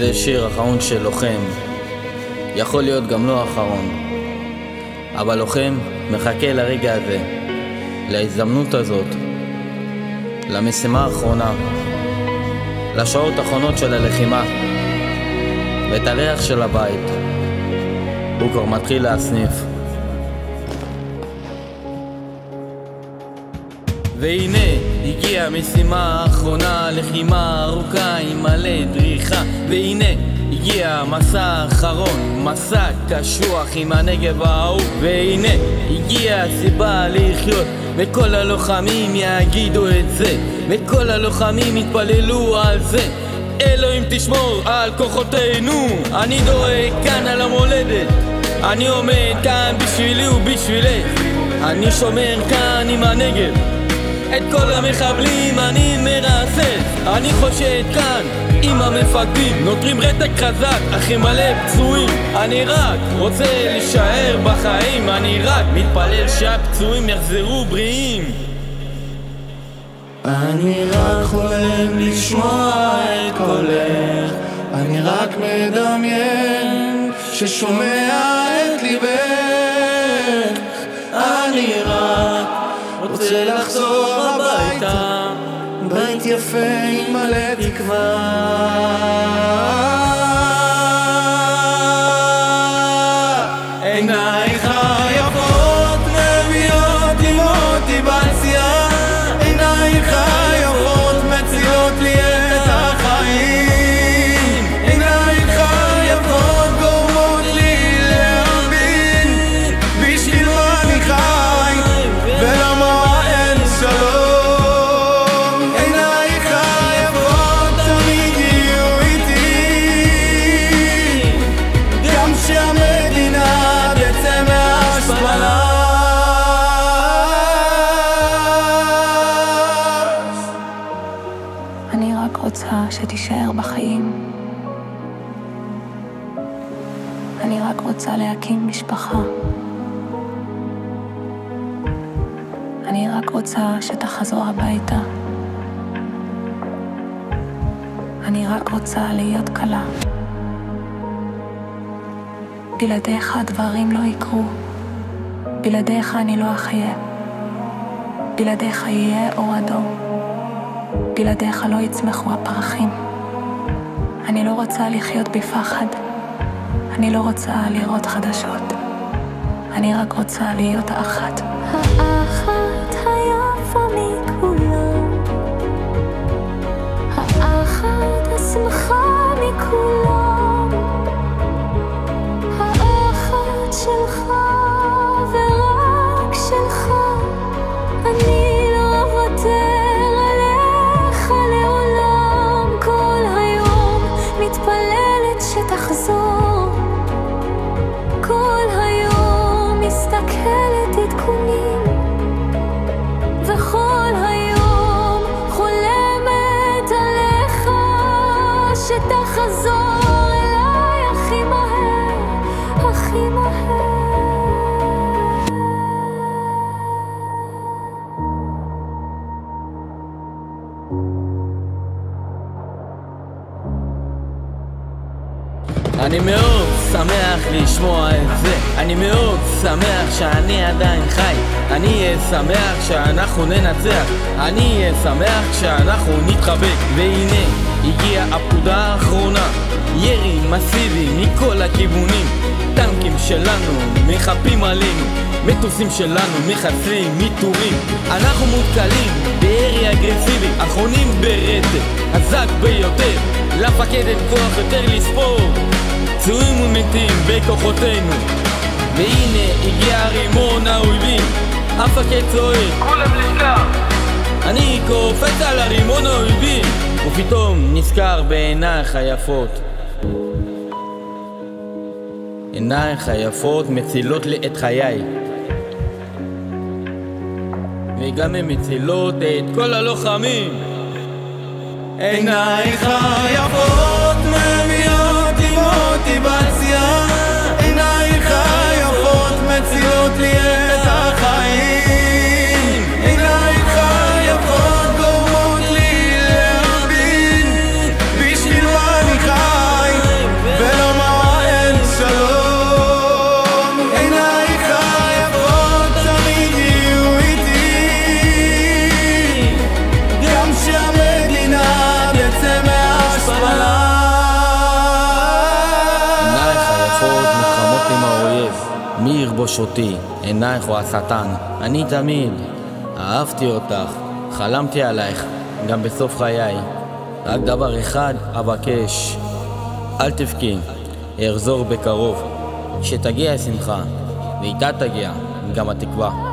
זה שיר אחרון של לוחם, יכול להיות גם לא אחרון, אבל לוחם מחכה לרגע הזה, להזדמנות הזאת, למשימה האחרונה, לשעות האחרונות של הלחימה, ואת הריח של הבית הוא כבר מתחיל להסניף. והנה הגיעה המשימה האחרונה, לחימה ארוכה עם מלא דריכה. והנה הגיע המסע האחרון, מסע קשוח עם הנגב האהוב. והנה הגיעה הסיבה לחיות, וכל הלוחמים יגידו את זה, וכל הלוחמים יתפללו על זה. אלוהים תשמור על כוחותינו. אני דואג כאן על המולדת, אני עומד כאן בשבילי ובשבילך. אני שומר כאן עם הנגב, את כל המחבלים אני מרסס. אני חושד כאן עם המפקדים, נותרים רתק חזק אחי מלא פצועים. אני רק רוצה להישאר בחיים, אני רק מתפלל שהפצועים יחזרו בריאים. אני רק חולם לשמוע את קולך, אני רק מדמיין ששומע את ליבך. אני רק רוצה לחזור הביתה, בית יפה עם מלא תקווה. עינייך היפות מביאות לי מוטיבציה, עינייך היפות מצילות לי את החיים, עינייך היפות גורמות לי להבין בשביל מה אני חי ולמה אין שלום. עינייך היפות תמיד יהיו איתי, גם שהמדינה תצא מהשפלה. אני רק רוצה שתישאר בחיים. אני רק רוצה להקים משפחה. אני רק רוצה שתחזור הביתה. אני רק רוצה להיות קלה. בלעדיך הדברים לא יקרו. בלעדיך אני לא אחיה. בלעדיך יהיה אור אדום. בלעדיך לא יצמחו הפרחים. אני לא רוצה לחיות בפחד. אני לא רוצה לראות חדשות. אני רק רוצה להיות האחת. האחת היפה מכולם, האחת השמחה מכולם, האחת שלך ורק שלך. אני לא אוותר עליך לעולם. כל היום מתפללת שתחזור, כל היום מסתכלת עדכונים, וכל היום חולמת עליך שתחזור אליי הכי מהר, הכי מהר. אני מאוד שמח לשמוע את זה, אני מאוד שמח שאני עדיין חי. אני אהיה שמח שאנחנו ננצח, אני אהיה שמח שאנחנו נתחבק. והנה הגיעה הפקודה האחרונה, ירי מסיבי מכל הכיוונים. טנקים שלנו מחפים עלינו, מטוסים שלנו מחסלים מיתורים. אנחנו מותקלים בירי אגרסיבי, אחרונים ברצף חזק ביותר. לפקד את כוח יותר לספור פצועים ומתים בכוחותינו. והנה הגיע רימון האויבים, המפקד צועק כולם לשכר. אני קופץ על הרימון האויבים, ופתאום נזכר בעינייך היפות. עינייך היפות מצילות לי את חיי, וגם הן מצילות את כל הלוחמים. עינייך היפות מביאות לי מוטיבציה, עינייך היפות מצילות לי את החיים, עינייך היפות גורמות לי להבין בשביל מה אני חי מי ירבוש אותי, עינייך או השטן? אני תמיד אהבתי אותך, חלמתי עלייך, גם בסוף חיי. רק דבר אחד אבקש, אל תבכי, אחזור בקרוב, שתגיע השמחה, ואיתה תגיע גם התקווה.